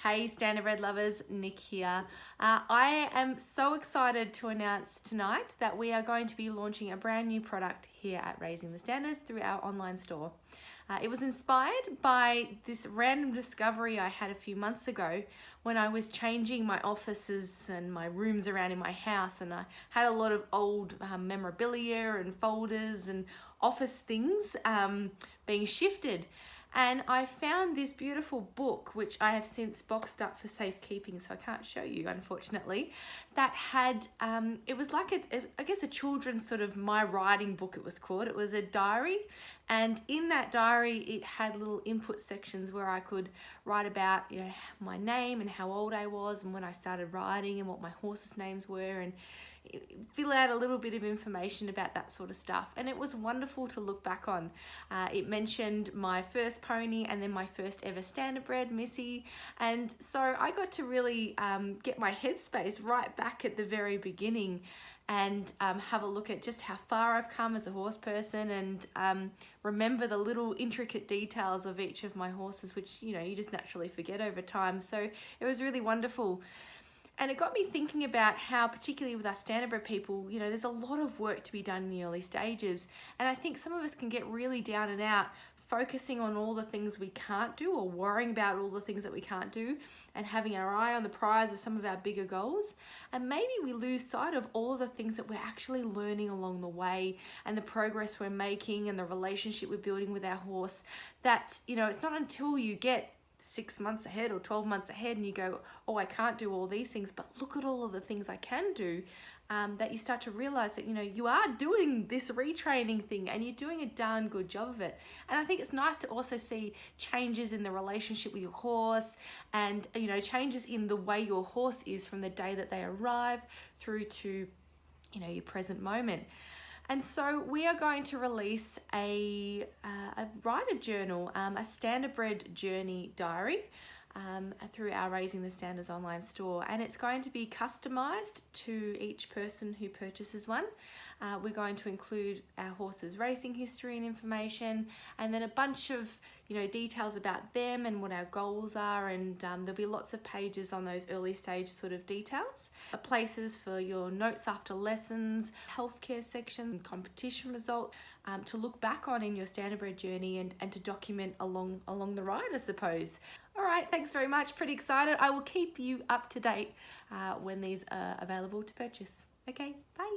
Hey Standardbred lovers, Nick here. I am so excited to announce tonight that we are going to be launching a brand new product here at Raising the Standards through our online store. It was inspired by this random discovery I had a few months ago when I was changing my offices and my rooms around in my house, and I had a lot of old memorabilia and folders and office things being shifted. And I found this beautiful book, which I have since boxed up for safekeeping, so I can't show you, unfortunately, that had, it was like, I guess a children's sort of my writing book, it was called. It was a diary, and in that diary, it had little input sections where I could write about, you know, my name and how old I was and when I started riding and what my horses' names were, and fill out a little bit of information about that sort of stuff. And it was wonderful to look back on. It mentioned my first pony and then my first ever standardbred, Missy. And so I got to really get my headspace right back at the very beginning and have a look at just how far I've come as a horse person, and remember the little intricate details of each of my horses, which, you know, you just naturally forget over time. So it was really wonderful. And it got me thinking about how, particularly with us standardbred people, you know, there's a lot of work to be done in the early stages. And I think some of us can get really down and out, focusing on all the things we can't do or worrying about all the things that we can't do and having our eye on the prize of some of our bigger goals. And maybe we lose sight of all of the things that we're actually learning along the way and the progress we're making and the relationship we're building with our horse. That, you know, it's not until you get 6 months ahead or 12 months ahead and you go, oh, I can't do all these things, but look at all of the things I can do, that you start to realize that, you know, you are doing this retraining thing and you're doing a darn good job of it. And I think it's nice to also see changes in the relationship with your horse and, you know, changes in the way your horse is from the day that they arrive through to, you know, your present moment. And so we are going to release a rider journal, a Standardbred Journey diary through our Raising the Standards online store. And it's going to be customized to each person who purchases one. We're going to include our horse's racing history and information, and then a bunch of, you know, details about them and what our goals are, and there'll be lots of pages on those early stage sort of details. Places for your notes after lessons, healthcare section, competition result, to look back on in your standardbred journey and to document along the ride, I suppose. All right, thanks very much. Pretty excited. I will keep you up to date when these are available to purchase. Okay, bye.